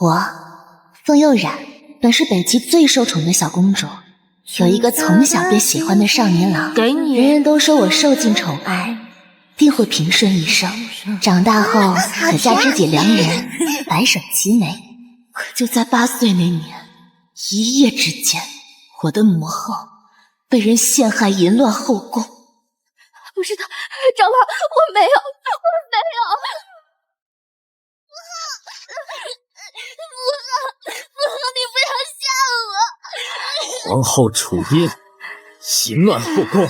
我凤幼冉本是北极最受宠的小公主，有一个从小便喜欢的少年郎，给你，人人都说我受尽宠爱，定会平顺一生，长大后可嫁知己良人，白首齐眉。可就在8岁那年，一夜之间，我的母后被人陷害淫乱后宫。不是的，长老，我没有。母后，你不要吓我！皇后楚音淫乱后宫，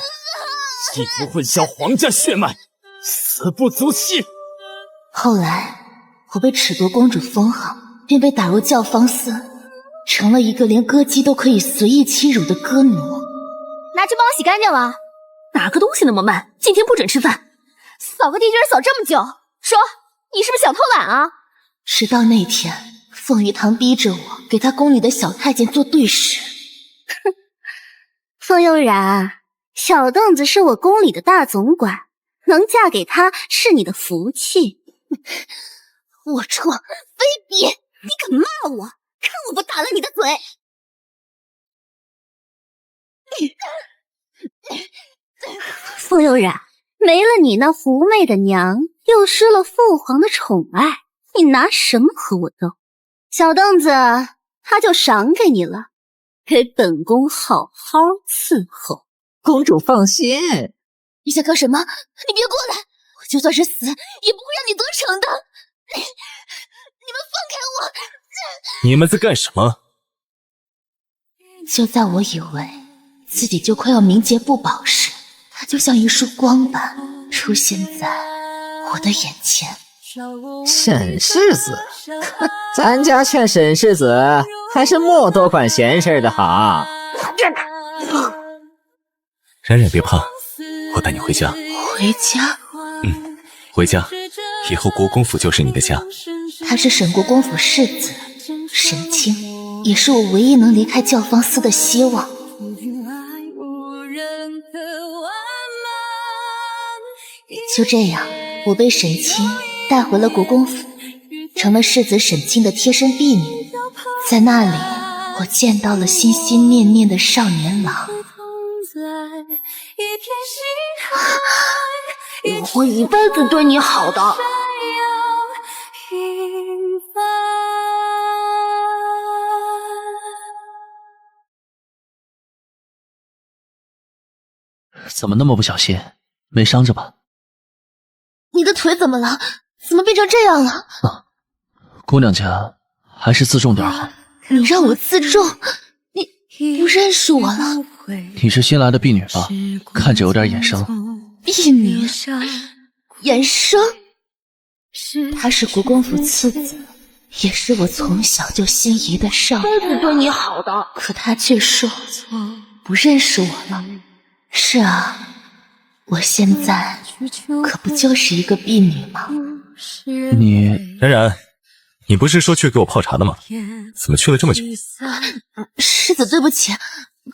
企图混淆皇家血脉，死不足惜。后来我被褫夺公主封号，便被打入教坊司，成了一个连歌姬都可以随意欺辱的歌奴。拿去帮我洗干净了。哪个东西那么慢？今天不准吃饭。扫个地居然扫这么久，说你是不是想偷懒啊？直到那天，凤玉堂逼着我给他宫里的小太监做对食。哼，凤悠然，小凳子是我宫里的大总管，能嫁给他是你的福气。龌龊非比，你敢骂我，看我不打了你的嘴！凤悠然，没了你那狐媚的娘，又失了父皇的宠爱，你拿什么和我斗？小凳子，他就赏给你了，给本宫好好伺候。公主放心。你想干什么？你别过来！我就算是死，也不会让你得逞的。你们放开我！你们在干什么？就在我以为自己就快要冥劫不保时，它就像一束光般出现在我的眼前。沈世子，咱家劝沈世子还是莫多管闲事的好。冉冉别怕，我带你回家。回家？回家，以后国公府就是你的家。他是沈国公府世子，沈清，也是我唯一能离开教坊司的希望。就这样，我被沈清带回了国公府，成了世子沈清的贴身婢女。在那里，我见到了心心念念的少年郎。我会一辈子对你好的。怎么那么不小心？没伤着吧？你的腿怎么了？怎么变成这样了？姑娘家还是自重点好。你让我自重？你不认识我了？你是新来的婢女吧？看着有点眼生。婢女？眼生？她是国公府次子，也是我从小就心仪的少年。一辈子对你好的。可她却说不认识我了。是啊，我现在可不就是一个婢女吗？你冉冉，你不是说去给我泡茶的吗？怎么去了这么久？世子对不起，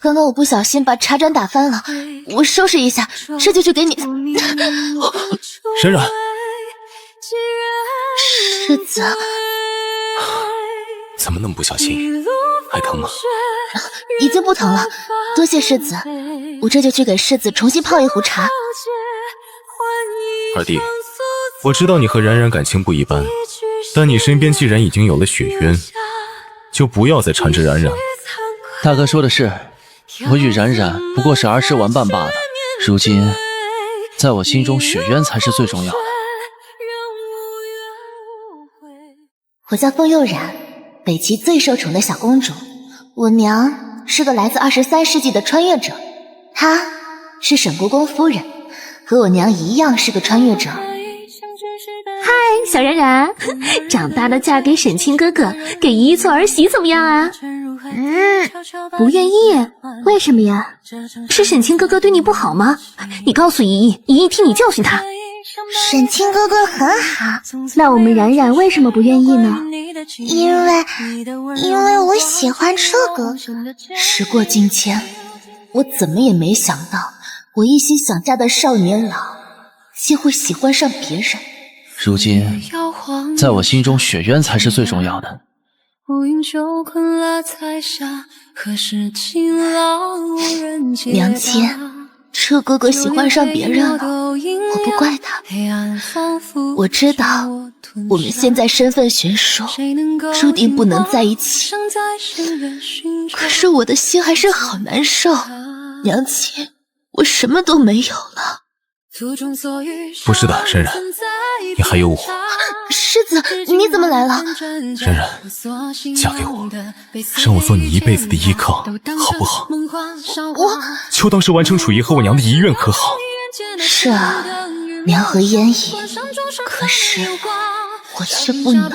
刚刚我不小心把茶盏打翻了，我收拾一下，这就去给你。冉冉，世子，怎么那么不小心？还疼吗？已经不疼了，多谢世子，我这就去给世子重新泡一壶茶。二弟，我知道你和冉冉感情不一般，但你身边既然已经有了血渊，就不要再缠着冉冉了。大哥说的是，我与冉冉不过是儿时玩伴罢了。如今，在我心中，血渊才是最重要的。我叫凤幼冉，北齐最受宠的小公主。我娘是个来自23世纪的穿越者，她是沈国公夫人，和我娘一样是个穿越者。嗨，小冉冉，长大了嫁给沈清哥哥，给姨姨做儿媳怎么样啊？不愿意？为什么呀？是沈清哥哥对你不好吗？你告诉姨姨，姨姨替你教训他。沈清哥哥很好。那我们冉冉为什么不愿意呢？因为我喜欢这个。时过境迁，我怎么也没想到，我一心想嫁的少年郎竟会喜欢上别人。如今，在我心中，血渊才是最重要的。娘亲，彻哥哥喜欢上别人了，我不怪他。我知道我们现在身份悬殊，注定不能在一起，可是我的心还是好难受。娘亲，我什么都没有了。不是的，冉冉，你还有我。世子，你怎么来了？冉冉，嫁给我，让我做你一辈子的依靠，好不好？我就当是完成楚姨和我娘的遗愿，可好？是啊，娘和烟姨，可是我却不能。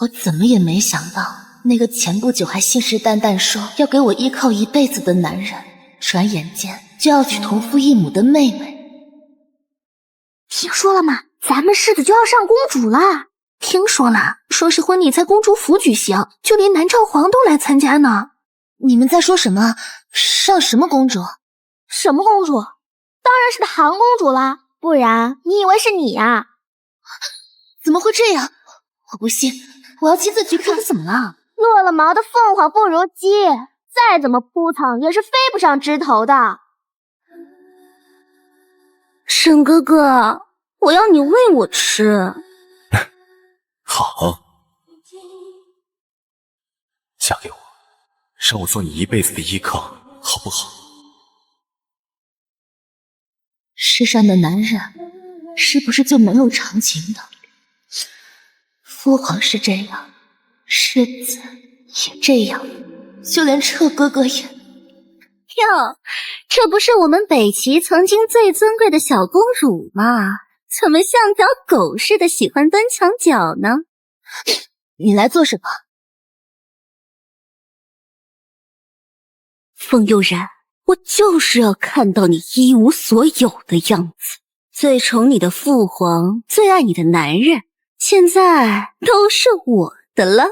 我怎么也没想到，那个前不久还信誓旦旦说要给我依靠一辈子的男人，转眼间就要娶同父异母的妹妹。听说了吗？咱们世子就要上公主了。听说了，说是婚礼在公主府举行，就连南诏皇都来参加呢。你们在说什么？上什么公主？什么公主？当然是唐公主啦，不然你以为是你呀？怎么会这样？我不信，我要亲自去看。怎么了？落了毛的凤凰不如鸡，再怎么扑腾也是飞不上枝头的。沈哥哥，我要你喂我吃。好，嫁给我，让我做你一辈子的依靠，好不好？世上的男人是不是就没有长情的？父皇是这样，世子也这样，就连彻哥哥也……哟，这不是我们北齐曾经最尊贵的小公主吗？怎么像条狗似的喜欢蹲墙角呢？你来做什么？风悠然，我就是要看到你一无所有的样子。最宠你的父皇，最爱你的男人，现在都是我的了。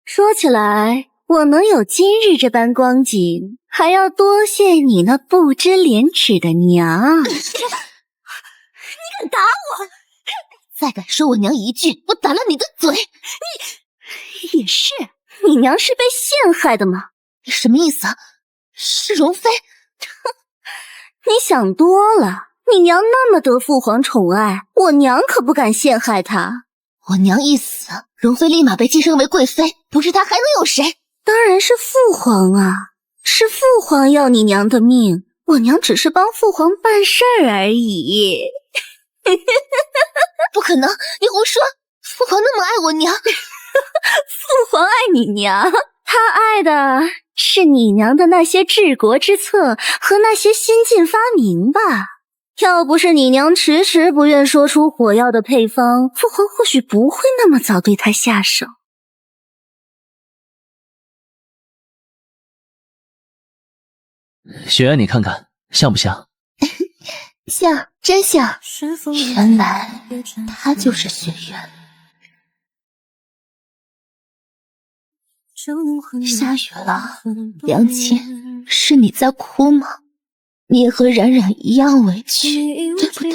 说起来，我能有今日这般光景，还要多谢你那不知廉耻的娘。你敢打我？再敢说我娘一句，我打了你的嘴！你也是，你娘是被陷害的吗？你什么意思啊？是容妃？你想多了，你娘那么得父皇宠爱，我娘可不敢陷害她。我娘一死，容妃立马被晋升为贵妃，不是她还能有谁？当然是父皇啊，是父皇要你娘的命，我娘只是帮父皇办事儿而已。不可能，你胡说！父皇那么爱我娘，父皇爱你娘，他爱的是你娘的那些治国之策和那些新进发明吧。要不是你娘迟迟不愿说出火药的配方，父皇或许不会那么早对他下手。雪原，你看看像不像？像，真像。原来她就是雪原。下雨了，娘亲，是你在哭吗？你也和冉冉一样委屈，对不对？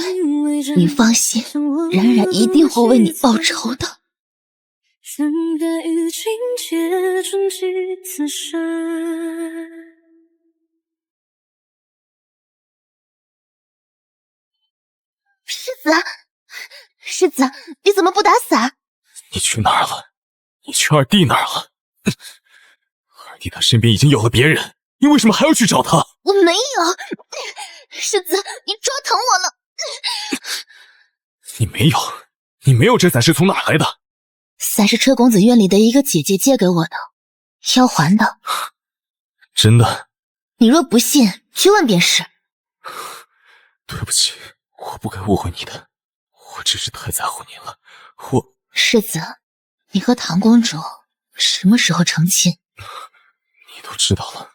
你放心，冉冉一定会为你报仇的。世子，你怎么不打伞？你去哪儿了？你去二弟那儿了？二弟他身边已经有了别人，你为什么还要去找他？我没有，世子，你抓疼我了。你没有这伞是从哪儿来的？伞是车公子院里的一个姐姐借给我的，要还的。真的？你若不信，去问便是。对不起，我不该误会你的，我只是太在乎你了。世子，你和唐公主什么时候成亲？你都知道了。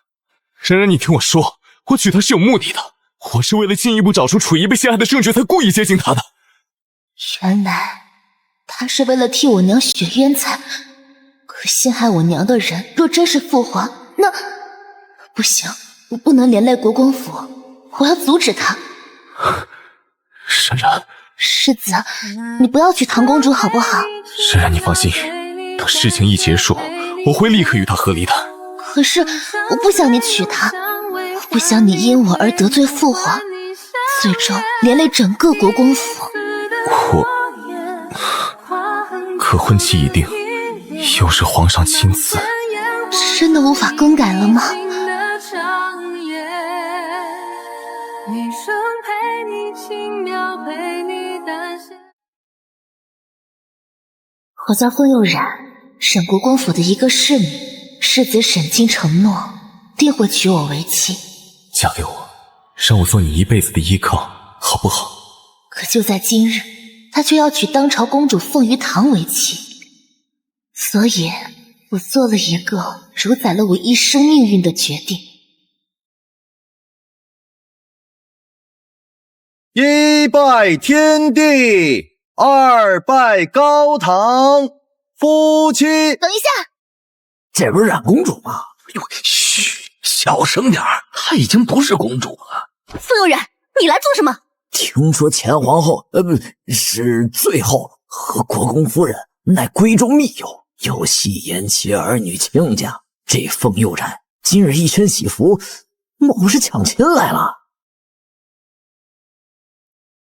冉冉，你听我说，我娶她是有目的的，我是为了进一步找出楚仪被陷害的证据才故意接近她的。原来他是为了替我娘雪冤才，可陷害我娘的人若真是父皇，那不行，我不能连累国公府，我要阻止他。冉冉，世子，你不要娶唐公主好不好？冉冉，你放心，等事情一结束，我会立刻与她和离的。可是我不想你娶她，我不想你因我而得罪父皇，最终连累整个国公府。可婚期已定，又是皇上亲赐，真的无法更改了吗？我叫风佑冉，沈国公府的一个侍女，世子沈清承诺定会娶我为妻。嫁给我，让我做你一辈子的依靠，好不好？可就在今日，他却要娶当朝公主凤于堂为妻，所以我做了一个主宰了我一生命运的决定。一拜天地，二拜高堂，夫妻。等一下，这不是冉公主吗？哟，嘘，小声点儿，她已经不是公主了。风佑冉，你来做什么？听说前皇后，不是最后和国公夫人乃闺中密友，有戏言其儿女亲家。这凤佑冉今日一身喜服，莫不是抢亲来了？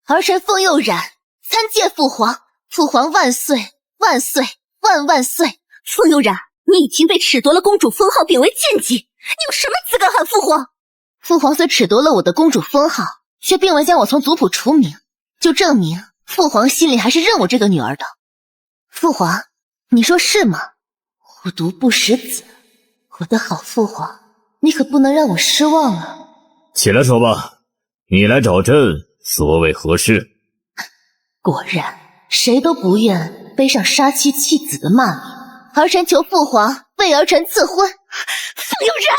儿臣凤佑冉参见父皇，父皇万岁万岁万万岁！凤佑冉，你已经被褫夺了公主封号，贬为贱籍，你有什么资格喊父皇？父皇虽褫夺了我的公主封号，却并未将我从族谱除名，就证明父皇心里还是认我这个女儿的。父皇，你说是吗？我独不识子，我的好父皇，你可不能让我失望啊！起来说吧，你来找朕所谓何事？果然，谁都不愿背上杀妻弃子的骂名。儿臣求父皇为儿臣赐婚。凤佑冉，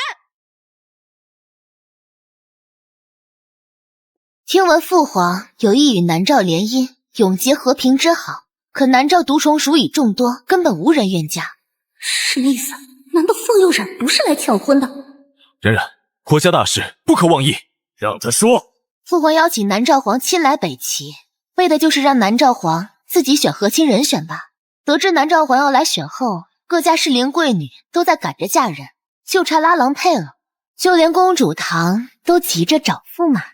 听闻父皇有意与南诏联姻，永结和平之好，可南诏独宠属已众多，根本无人愿嫁。什么意思？难道凤佑冉不是来抢婚的？冉冉，国家大事不可妄议，让他说。父皇邀请南诏皇亲来北齐，为的就是让南诏皇自己选和亲人选吧。得知南诏皇要来选后，各家适龄贵女都在赶着嫁人，就差拉郎配了，就连公主堂都急着找驸马呢。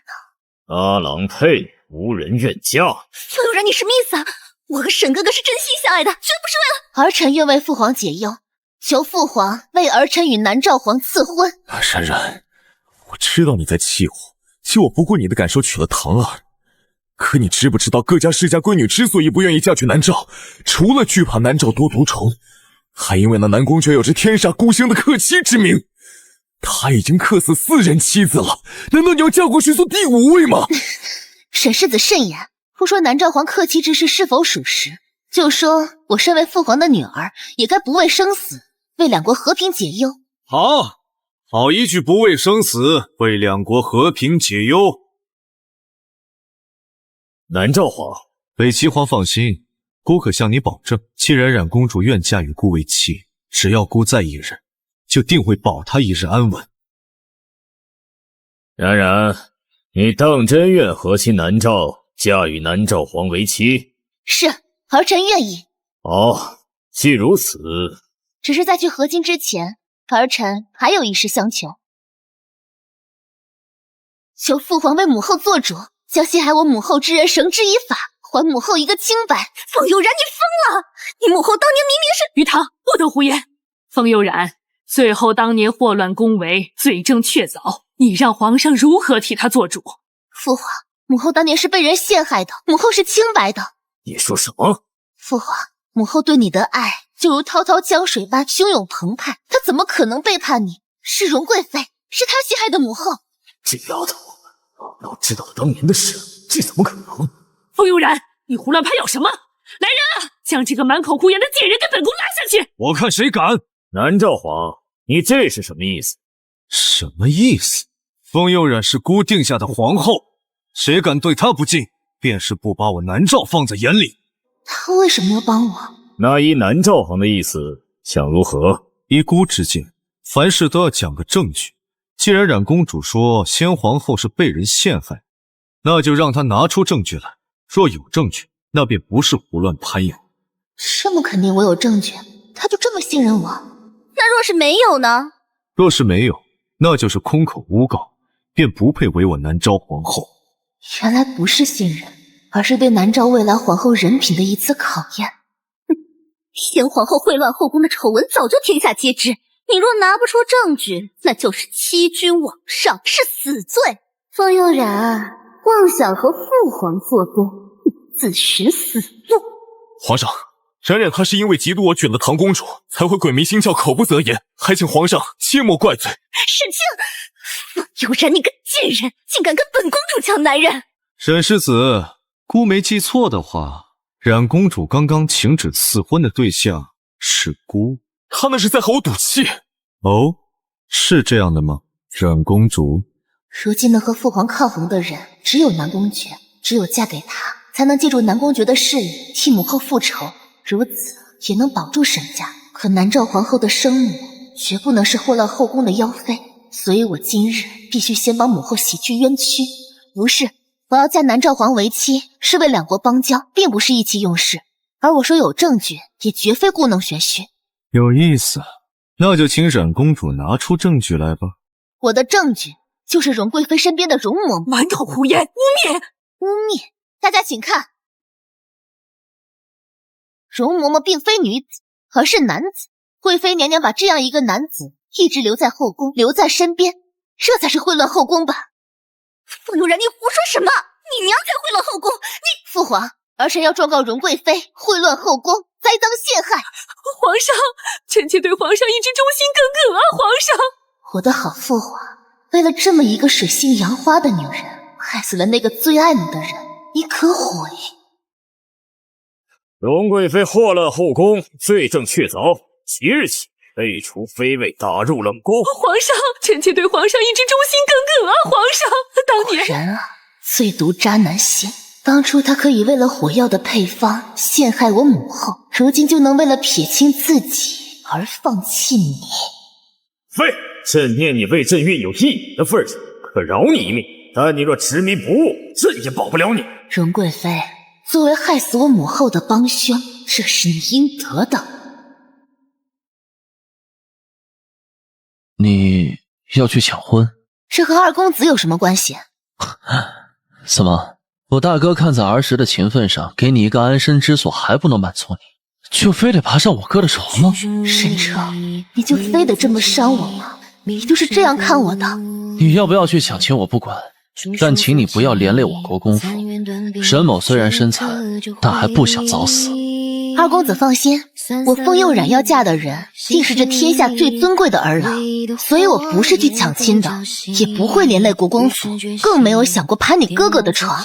拉郎配，无人愿嫁。凤佑冉，你什么意思啊？我和沈哥哥是真心相爱的，绝不是为了……儿臣愿为父皇解忧，求父皇为儿臣与南诏皇赐婚。冉冉，我知道你在气我不顾你的感受娶了堂儿，可你知不知道各家世家闺女之所以不愿意嫁娶南诏，除了惧怕南诏多独宠，还因为那南公爵有着天煞孤星的克妻之名。他已经克死4人妻子了，难道你要嫁过去做第5位吗？沈世子慎言，不说南诏皇克妻之事是否属实，就说我身为父皇的女儿，也该不畏生死，为两国和平解忧。好一句不畏生死，为两国和平解忧。南诏皇，北齐皇放心，孤可向你保证，既然冉公主愿嫁与孤为妻，只要孤在一人，就定会保她一日安稳。冉冉，你当真愿和亲南诏，嫁与南诏皇为妻？是，儿臣愿意。好，既如此，只是在去和亲之前，儿臣还有一事相求，求父皇为母后做主，将陷害我母后之人绳之以法，还母后一个清白。凤佑冉，你疯了！你母后当年明明是……于堂，不得胡言。凤佑冉最后当年祸乱宫闱，罪证确凿，你让皇上如何替他做主？父皇，母后当年是被人陷害的，母后是清白的。你说什么？父皇，母后对你的爱就如滔滔江水般汹涌澎湃，她怎么可能背叛你？是荣贵妃，是她陷害的母后。这丫头，老知道了当年的事，这怎么可能？凤佑冉，你胡乱攀咬什么？来人啊，将这个满口胡言的贱人给本宫拉下去！我看谁敢！南诏皇，你这是什么意思？什么意思？凤佑冉是孤定下的皇后，谁敢对她不敬，便是不把我南诏放在眼里。他为什么要帮我？那依南诏皇的意思，想如何？依孤之见，凡事都要讲个证据。既然冉公主说先皇后是被人陷害，那就让她拿出证据来，若有证据，那便不是胡乱攀有。这么肯定我有证据，他就这么信任我？那若是没有呢？若是没有，那就是空口诬告，便不配为我南诏皇后。原来不是信任，而是对南诏未来皇后人品的一次考验。先皇后贿赂后宫的丑闻早就天下皆知，你若拿不出证据，那就是欺君罔上，是死罪。方悠然妄想和父皇作对，自寻死路。皇上，冉冉她是因为嫉妒我卷了唐公主，才会鬼迷心窍，口不择言，还请皇上切莫怪罪。沈清，方悠然你个贱人，竟敢跟本公主抢男人！沈世子，姑没记错的话，冉公主刚刚请旨赐婚的对象是姑。她那是在和我赌气。哦，是这样的吗？冉公主，如今能和父皇抗衡的人只有南宫爵，只有嫁给他，才能借助南宫爵的势力替母后复仇，如此也能保住沈家。可南诏皇后的生母绝不能是祸乱后宫的妖妃，所以我今日必须先帮母后洗去冤屈。不是，我要嫁南诏皇为妻，是为两国邦交，并不是意气用事。而我说有证据，也绝非故弄玄虚。有意思，那就请冉公主拿出证据来吧。我的证据就是容贵妃身边的容嬷嬷。满口胡言，污蔑！污蔑！大家请看，容嬷嬷并非女子，而是男子。贵妃娘娘把这样一个男子一直留在后宫，留在身边，这才是混乱后宫吧？方悠然，你胡说什么？你娘才混乱后宫！你父皇，儿臣要状告容贵妃混乱后宫，栽赃陷害。皇上，臣妾对皇上一直忠心耿耿啊！皇上，我的好父皇，为了这么一个水性杨花的女人，害死了那个最爱你的人，你可悔？容贵妃祸乱后宫，罪证确凿，即日起废除妃位，打入冷宫。皇上，臣妾对皇上一直忠心耿耿啊！皇上，当年果然啊，最毒渣男心。当初他可以为了火药的配方陷害我母后，如今就能为了撇清自己而放弃你。废！朕念你为朕运有一的份上，可饶你一命，但你若执迷不悟，朕也保不了你。容贵妃，作为害死我母后的帮凶，这是你应得的。你要去抢婚？这和二公子有什么关系？怎么，我大哥看在儿时的情分上，给你一个安身之所还不能满足你，就非得爬上我哥的床吗？沈彻，你就非得这么伤我吗？你就是这样看我的？你要不要去抢亲我不管，但请你不要连累我国公府。沈某虽然身残，但还不想早死。二公子放心，我风佑冉要嫁的人定是这天下最尊贵的儿郎，所以我不是去抢亲的，也不会连累国公府，更没有想过爬你哥哥的床。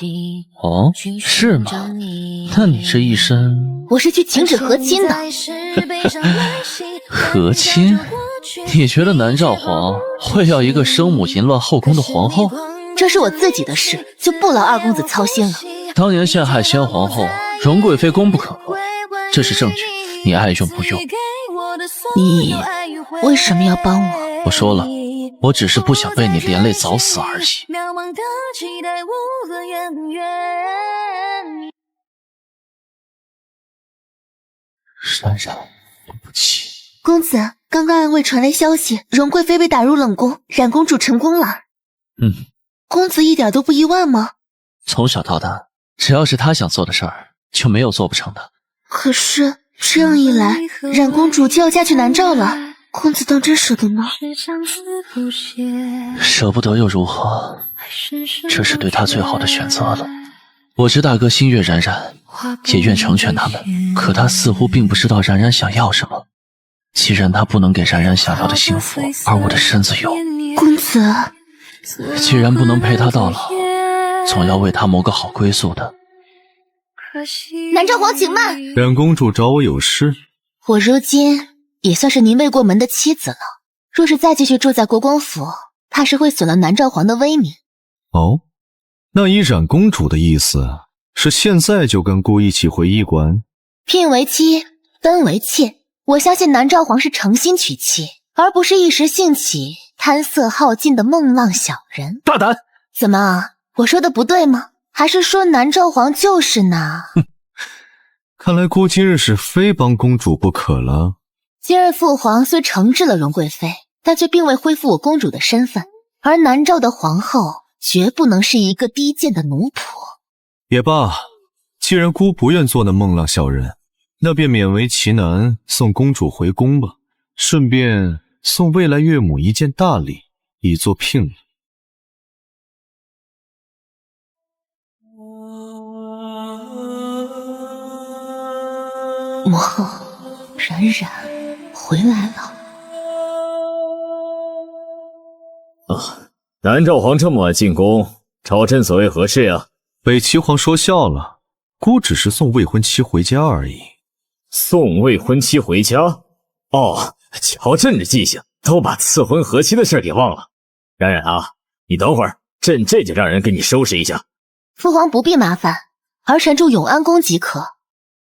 哦，是吗？那你这一身……我是去请旨和亲的。和亲？你觉得南诏皇会要一个生母淫乱后宫的皇后？这是我自己的事，就不劳二公子操心了。当年陷害先皇后，容贵妃功不可没，这是证据，你爱用不用。你为什么要帮我？我说了，我只是不想被你连累早死而已。冉冉，对不起。公子，刚刚暗卫传来消息，容贵妃被打入冷宫，冉公主成功了。公子一点都不意外吗？从小到大，只要是他想做的事儿，就没有做不成的。可是这样一来，冉公主就要嫁去南诏了，公子当真舍得吗？舍不得又如何？这是对他最好的选择了。我知大哥心悦冉冉，也愿成全他们，可他似乎并不知道冉冉想要什么。既然他不能给冉冉想要的幸福，而我的身子有，公子，既然不能陪他到老，总要为他谋个好归宿的。南诏皇请慢。冉公主找我有事？我如今也算是您未过门的妻子了，若是再继续住在国公府，怕是会损了南诏皇的威名。哦，那依冉公主的意思，是现在就跟姑一起回驿馆？聘为妻，分为妾。我相信南诏皇是诚心娶妻，而不是一时兴起贪色好进的孟浪小人。大胆！怎么，我说的不对吗？还是说南诏皇就是呢？看来姑今日是非帮公主不可了。今日父皇虽惩治了荣贵妃，但却并未恢复我公主的身份，而南诏的皇后绝不能是一个低贱的奴仆。也罢，既然姑不愿做那孟浪小人，那便勉为其难送公主回宫吧，顺便送未来岳母一件大礼，以作聘礼。母后，冉冉回来了。南诏皇这么晚进宫，朝臣所谓何事呀？北齐皇说笑了，姑只是送未婚妻回家而已。送未婚妻回家？哦，瞧朕这记性，都把赐婚和妻的事给忘了。冉冉啊，你等会儿，朕这就让人给你收拾一下。父皇不必麻烦，儿臣住永安宫即可。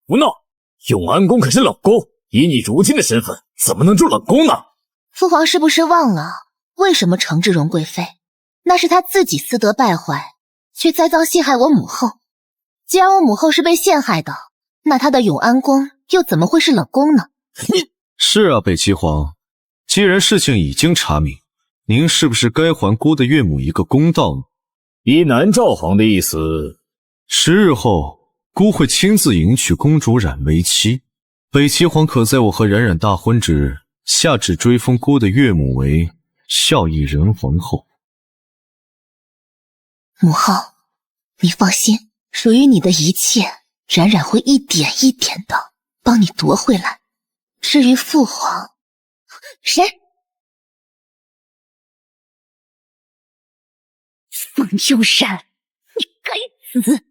胡闹！永安宫可是冷宫，以你如今的身份，怎么能住冷宫呢？父皇是不是忘了为什么惩治荣贵妃？那是他自己私德败坏，却栽赃陷害我母后。既然我母后是被陷害的，那他的永安宫又怎么会是冷宫呢？是啊，北齐皇，既然事情已经查明，您是不是该还姑的岳母一个公道呢？依南诏皇的意思，10日后姑会亲自迎娶公主冉为妻，北齐皇可在我和冉冉大婚之日下旨追封姑的岳母为孝义仁皇后。母后，你放心，属于你的一切，冉冉会一点一点的帮你夺回来。至于父皇，谁？冯悠然，你该死！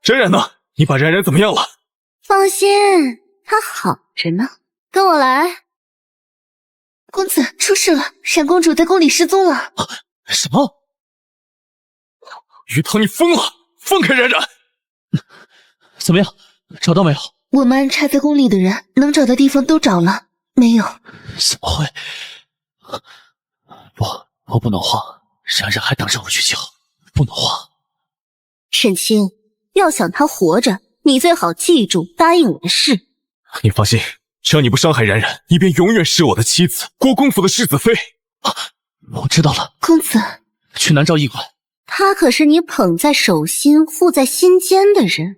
冉冉呢？你把冉冉怎么样了？放心，她好着呢。跟我来。公子，出事了！冉公主在宫里失踪了。什么？于堂，你疯了！放开冉冉！怎么样？找到没有？我们安插在宫里的人，能找的地方都找了，没有。怎么会？不，我不能慌，冉冉还等着我去救，不能慌。沈清，要想她活着，你最好记住答应我的事。你放心，只要你不伤害冉冉，你便永远是我的妻子，郭公府的世子妃。我知道了。公子，去南诏驿馆。他可是你捧在手心、护在心间的人，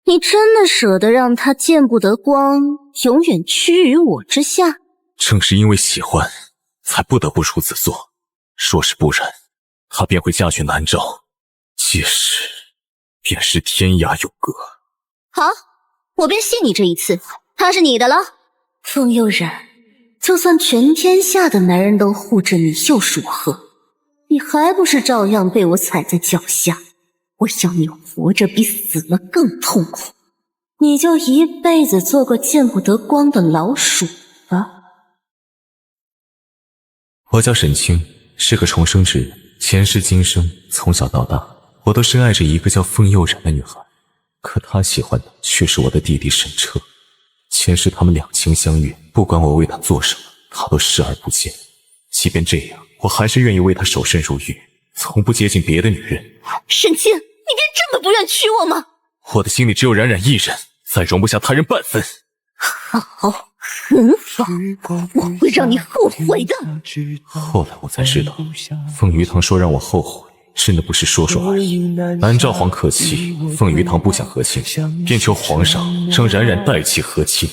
你真的舍得让他见不得光，永远屈于我之下？正是因为喜欢，才不得不如此做。若是不然，她便会嫁去南诏，届时便是天涯有隔。好，我便信你这一次，他是你的了。风悠然，就算全天下的男人都护着你，又如何？你还不是照样被我踩在脚下？我要你活着比死了更痛苦，你就一辈子做个见不得光的老鼠吧。我叫沈清，是个重生之人，前世今生，从小到大，我都深爱着一个叫风悠然的女孩，可她喜欢的却是我的弟弟沈彻。前世他们两情相悦，不管我为他做什么，他都视而不见。即便这样，我还是愿意为他守身如玉，从不接近别的女人。沈清，你便这么不愿娶我吗？我的心里只有冉冉一人，再容不下他人半分。好，很好，我会让你后悔的。后来我才知道，凤鱼堂说让我后悔，真的不是说说而已。南诏皇客气，凤鱼堂不想和亲，便求皇上让冉冉代其和亲。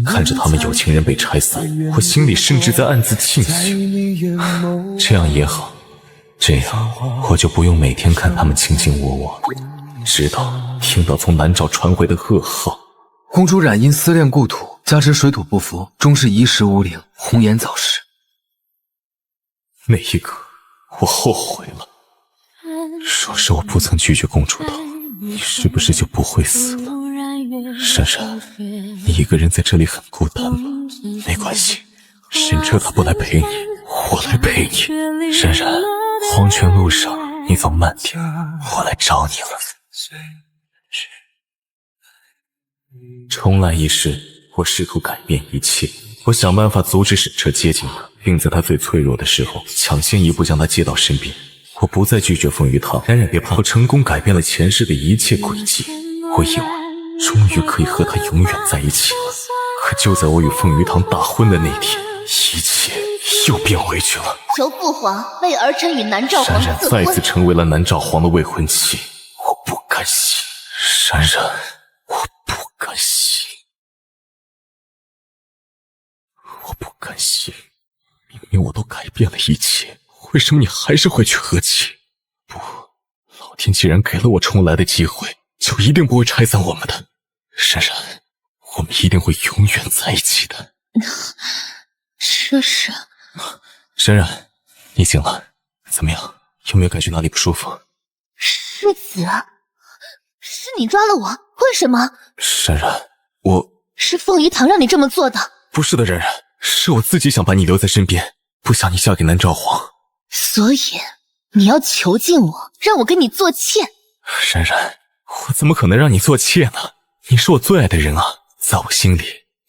看着他们有情人被拆散，我心里甚至在暗自庆幸。这样也好，这样我就不用每天看他们卿卿我我了，直到听到从南诏传回的噩耗。公主冉因思恋故土，加之水土不服，终是遗石无灵，红颜早逝。那一刻，我后悔了。若是我不曾拒绝公主的，你是不是就不会死了？冉冉，你一个人在这里很孤单吗？没关系，沈彻他不来陪你，我来陪你。冉冉，黄泉路上你走慢点，我来找你了。重来一世，我试图改变一切，我想办法阻止沈彻接近他，并在他最脆弱的时候抢先一步将他接到身边。我不再拒绝凤玉堂，冉冉别怕，我成功改变了前世的一切轨迹。我以为终于可以和他永远在一起了，可就在我与凤玉堂大婚的那天，一切又变回去了。求父皇为儿臣与南诏皇冉冉赐婚。再次成为了南诏皇的未婚妻，我不甘心。冉冉，我不甘心，我不甘心。明明我都改变了一切，为什么你还是会去和气？不，老天既然给了我重来的机会，就一定不会拆散我们的。冉冉，我们一定会永远在一起的。这是……冉冉，你醒了，怎么样？有没有感觉哪里不舒服？世子，是你抓了我，为什么？冉冉，我是凤仪堂让你这么做的。不是的，冉冉，是我自己想把你留在身边，不想你嫁给南诏皇。所以你要囚禁我，让我跟你做妾。冉冉，我怎么可能让你做妾呢？你是我最爱的人啊，在我心里，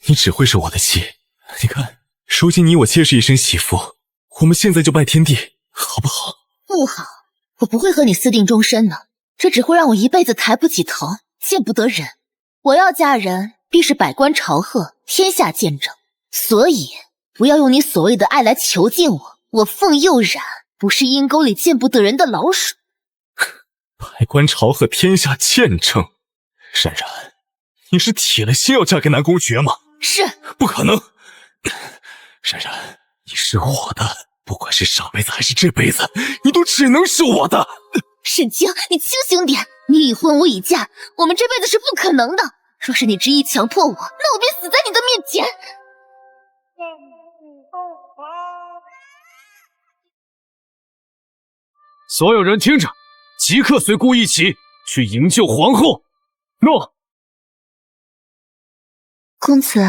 你只会是我的妾。你看，如今你我皆是一生喜福，我们现在就拜天地，好不好？不好，我不会和你私定终身的，这只会让我一辈子抬不起头，见不得人。我要嫁人，必是百官朝贺，天下见证。所以，不要用你所谓的爱来囚禁我。我凤佑冉不是阴沟里见不得人的老鼠。百官朝贺，天下见证。冉冉，你是铁了心要嫁给南宫爵吗？是。不可能。冉冉，你是我的，不管是上辈子还是这辈子，你都只能是我的。沈清，你清醒点，你已婚我已嫁，我们这辈子是不可能的。若是你执意强迫我，那我便死在你的面前。所有人听着，即刻随姑一起去营救皇后。诺。公子，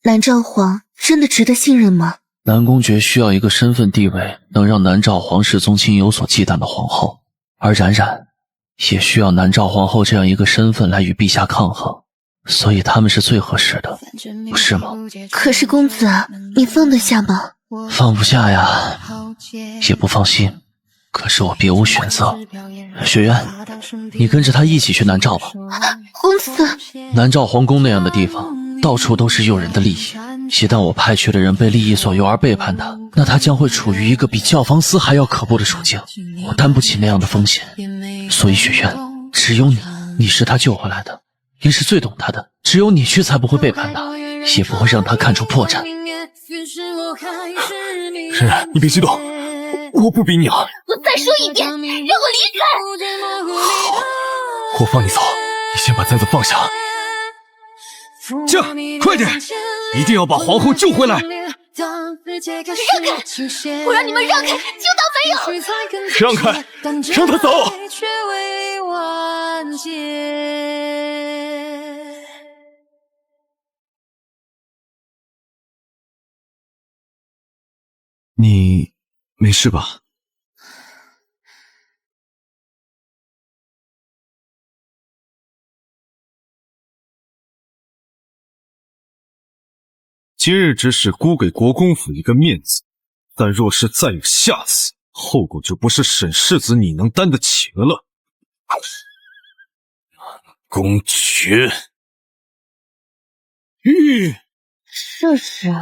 南诏皇真的值得信任吗？南宫爵需要一个身份地位能让南诏皇室宗亲有所忌惮的皇后，而冉冉也需要南诏皇后这样一个身份来与陛下抗衡，所以他们是最合适的，不是吗？可是公子，你放得下吗？放不下呀，也不放心，可是我别无选择。雪渊，你跟着他一起去南诏吧。公子，南诏皇宫那样的地方，到处都是诱人的利益，一旦我派去的人被利益所诱而背叛他，那他将会处于一个比教坊司还要可怖的处境，我担不起那样的风险。所以雪渊，只有你是他救回来的，也是最懂他的，只有你去才不会背叛他，也不会让他看出破绽。冉冉，你别激动，我不逼你啊！我再说一遍，让我离开！我放你走，你先把簪子放下。驾，快点，一定要把皇后救回来！让开！我让你们让开，听到没有？让开，让他走！你没事吧？今日只是孤给国公府一个面子，但若是再有下次，后果就不是沈世子你能担得起的了。公爵，这是……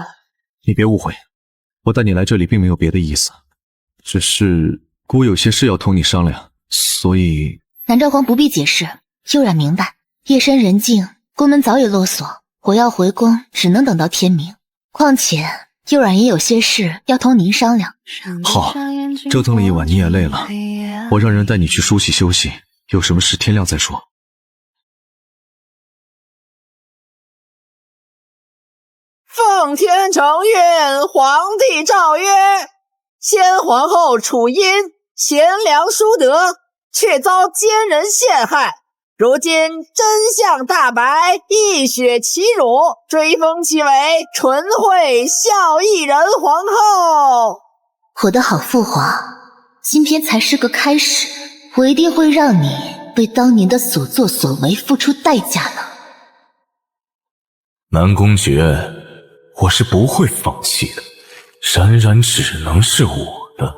你别误会，我带你来这里并没有别的意思，只是姑有些事要同你商量，所以……南诏皇不必解释，悠然明白。夜深人静，宫门早已落锁，我要回宫只能等到天明。况且悠然也有些事要同您商量。好，折腾了一晚你也累了，我让人带你去梳洗休息，有什么事天亮再说。奉天承运，皇帝诏曰：先皇后楚音贤良淑德，却遭奸人陷害，如今真相大白，一雪其辱，追封其为纯惠孝义人皇后。我的好父皇，今天才是个开始，我一定会让你为当年的所作所为付出代价的。南宫爵，我是不会放弃的。冉冉只能是我的。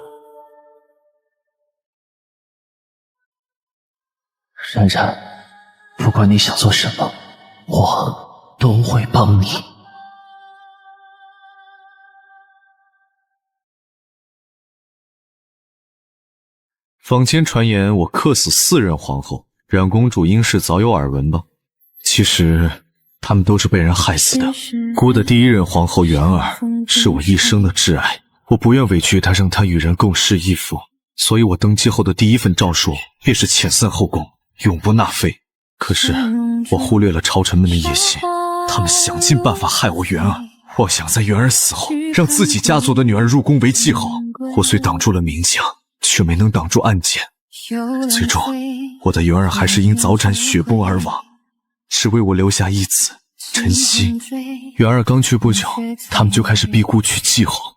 冉冉，不管你想做什么，我都会帮你。坊间传言我克死4任皇后，冉公主应是早有耳闻吧？其实他们都是被人害死的。姑的第1任皇后元儿是我一生的挚爱，我不愿委屈她，让她与人共侍一夫，所以我登基后的第1份诏书便是遣散后宫，永不纳妃。可是我忽略了朝臣们的野心，他们想尽办法害我元儿，妄想在元儿死后让自己家族的女儿入宫为继后。我虽挡住了明枪，却没能挡住暗箭，最终我的元儿还是因早产血崩而亡，只为我留下一子晨曦。元儿刚去不久，他们就开始逼姑娶继后，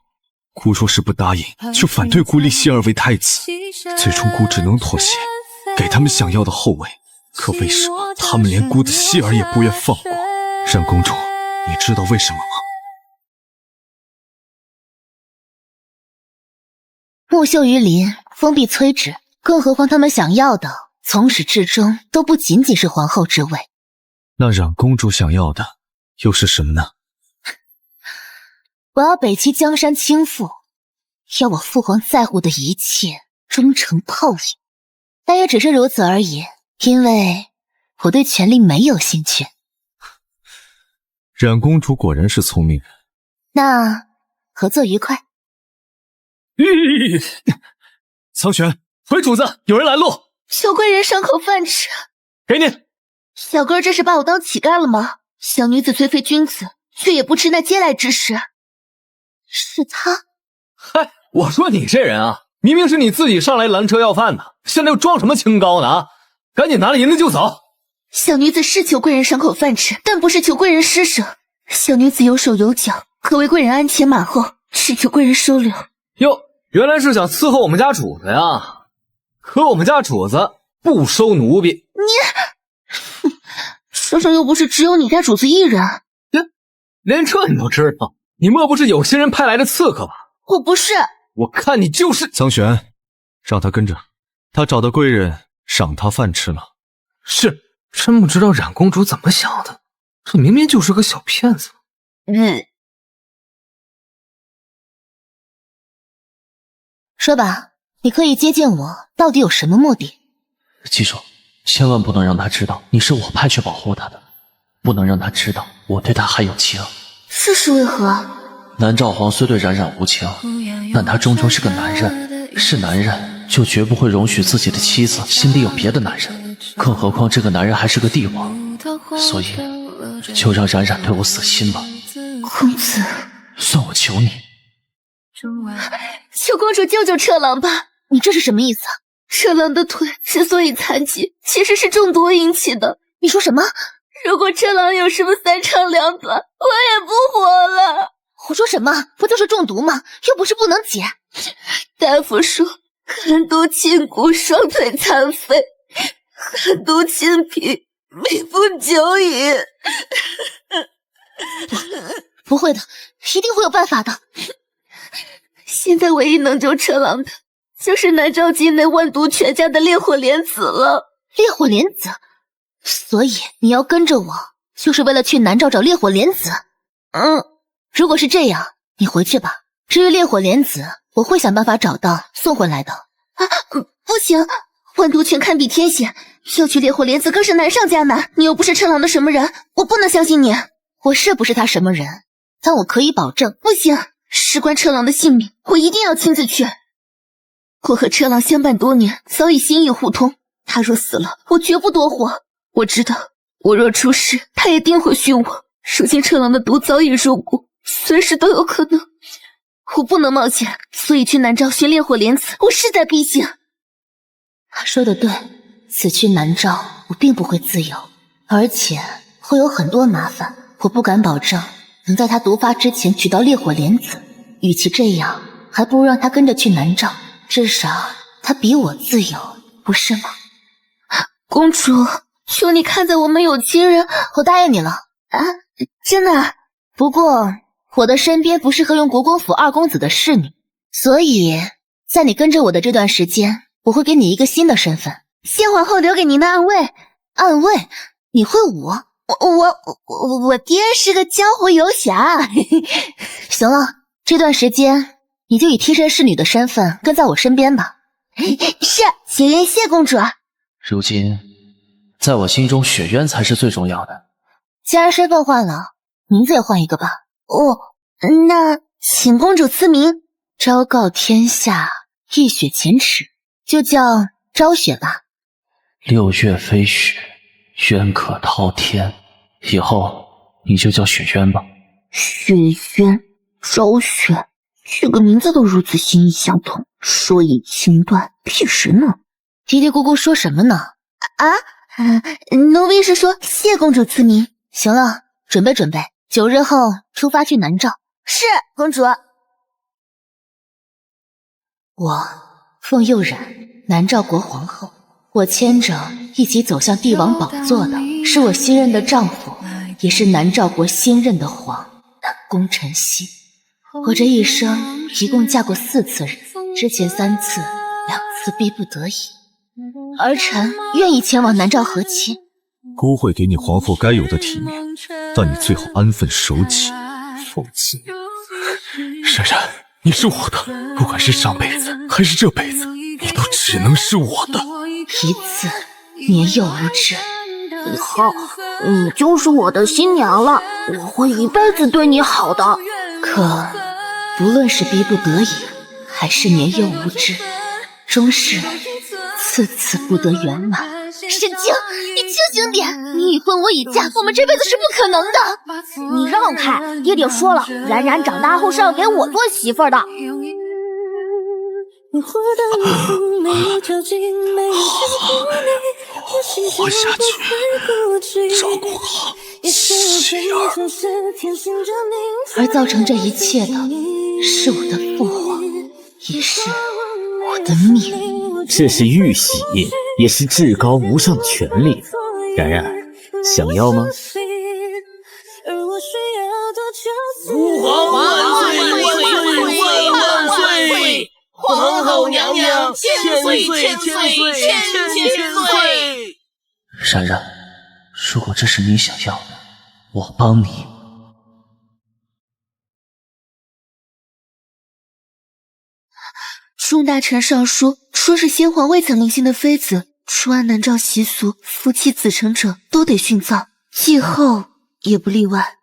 姑说是不答应，就反对姑立希儿为太子。最终姑只能妥协，给他们想要的后位。可为什么他们连姑的希儿也不愿放过？冉公主，你知道为什么吗？木秀于林，风必摧之，更何况他们想要的从始至终都不仅仅是皇后之位。那冉公主想要的又是什么呢？我要北齐江山倾覆，要我父皇在乎的一切终成泡影。但也只是如此而已，因为我对权力没有兴趣。冉公主果然是聪明人。那合作愉快。苍玄，回主子，有人拦路。小贵人赏口饭吃，给你。小哥这是把我当乞丐了吗？小女子虽非君子，却也不吃那嗟来之食。是他？嗨，我说你这人啊，明明是你自己上来拦车要饭的，现在又装什么清高呢啊？赶紧拿了银子就走。小女子是求贵人赏口饭吃，但不是求贵人施舍。小女子有手有脚，可为贵人鞍前马后，是求贵人收留。哟，原来是想伺候我们家主子呀？可我们家主子不收奴婢。你，世上又不是只有你家主子一人。连这你都知道？你莫不是有心人派来的刺客吧？我不是。我看你就是。苍玄，让他跟着，他找的贵人赏他饭吃了。是，真不知道冉公主怎么想的，这明明就是个小骗子。说吧，你刻意接近我，到底有什么目的？记住，千万不能让他知道你是我派去保护他的，不能让他知道我对他还有情。这是为何？南诏皇虽对冉冉无情，但他终究是个男人，是男人就绝不会容许自己的妻子心里有别的男人，更何况这个男人还是个帝王，所以就让冉冉对我死心吧。公子，算我求你。求公主救救彻郎吧！你这是什么意思啊？彻郎的腿之所以残疾，其实是中毒引起的。你说什么？如果彻郎有什么3长2短，我也不活了。我说什么？不就是中毒吗？又不是不能解。大夫说寒毒侵骨，双腿残废；寒毒侵脾，命不久矣。不会的，一定会有办法的。现在唯一能救彻郎的，就是南诏境内万毒全家的烈火莲子了。烈火莲子？所以你要跟着我，就是为了去南诏找烈火莲子？如果是这样，你回去吧。至于烈火莲子，我会想办法找到，送回来的。不行，万毒全堪比天险，要取烈火莲子更是难上加难。你又不是彻郎的什么人，我不能相信你。我是不是他什么人？但我可以保证，不行，事关彻郎的性命，我一定要亲自去。我和彻郎相伴多年，早已心意互通。他若死了，我绝不多活。我知道，我若出事，他也定会殉我。如今彻郎的毒早已入骨，随时都有可能。我不能冒险，所以去南诏寻烈火莲子，我势在必行。他说的对，此去南诏，我并不会自由，而且会有很多麻烦。我不敢保证能在他毒发之前取到烈火莲子，与其这样，还不如让他跟着去南诏，至少他比我自由，不是吗？公主，求你看在我们有情人，我答应你了啊！真的。不过我的身边不适合用国公府二公子的侍女，所以在你跟着我的这段时间，我会给你一个新的身份。谢皇后留给您的暗卫。暗卫？你会武？我爹是个江湖游侠。行了，这段时间你就以替身侍女的身份跟在我身边吧。是，雪渊谢公主。如今，在我心中，雪渊才是最重要的。既然身份换了，名字也换一个吧。那请公主赐名。昭告天下，一雪前耻，就叫昭雪吧。六月飞雪，渊可滔天。以后你就叫雪渊吧。雪渊、昭雪，这个名字都如此心意相通，说以情断，必实呢。嘀嘀咕咕说什么呢？奴婢是说谢公主赐名。行了，准备准备，9日后出发去南诏。是，公主。我凤佑然，南诏国皇后。我牵着一起走向帝王宝座的，是我新任的丈夫，也是南诏国新任的皇南宫晨曦。我这一生一共嫁过4次人，之前3次，2次逼不得已，儿臣愿意前往南诏和亲。姑会给你皇后该有的体面，但你最好安分守己，否则……冉冉，你是我的，不管是上辈子还是这辈子，你都只能是我的。一次年幼无知，以后你就是我的新娘了，我会一辈子对你好的。可不论是逼不得已，还是年幼无知，终是次次不得圆满。沈清，你清醒点！你已婚我已嫁，我们这辈子是不可能的。你让开，爹爹说了，冉冉长大后是要给我做媳妇的。活下去，照顾好希儿。而造成这一切的是我的父皇，也是我的命。这是玉玺，也是至高无上的权利。冉冉，想要吗？父皇万岁万岁万岁！皇后娘娘千岁千岁千岁！冉冉，如果这是你想要的，我帮你。众大臣上书，说是先皇未曾临幸的妃子，除按南诏习俗，夫妻子承者都得殉葬，继后也不例外。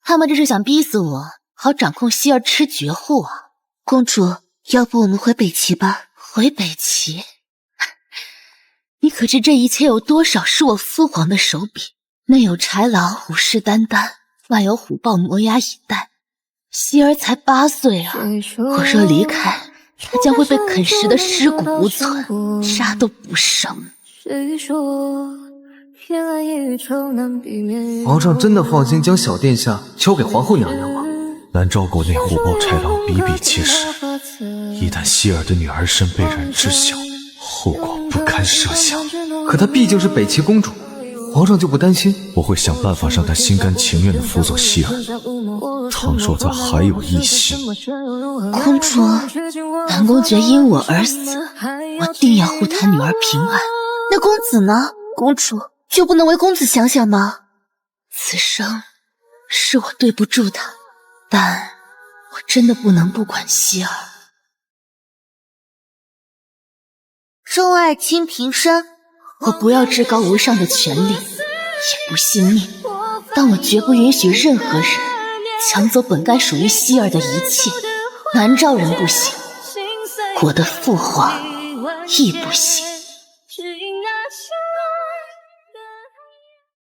他们这是想逼死我，好掌控希儿吃绝户啊！公主，要不我们回北齐吧？回北齐？你可知这一切有多少是我父皇的手笔？内有豺狼虎视眈眈，外有虎豹磨牙以待。希儿才8岁啊！我若离开，他将会被啃食的尸骨无存，渣都不剩。皇上真的放心将小殿下交给皇后娘娘吗？南诏国内虎豹豺狼比比皆是，一旦希儿的女儿身被人知晓，后果不堪设想。可她毕竟是北齐公主，皇上就不担心？我会想办法让她心甘情愿地辅佐希儿。倘若她还有异心，公主，南宫爵因我而死，我定要护他女儿平安。那公子呢？公主就不能为公子想想吗？此生是我对不住他，但我真的不能不管希儿。众爱卿平身。我不要至高无上的权利，也不信命，但我绝不允许任何人抢走本该属于希儿的一切。南诏人不行，我的父皇亦不行。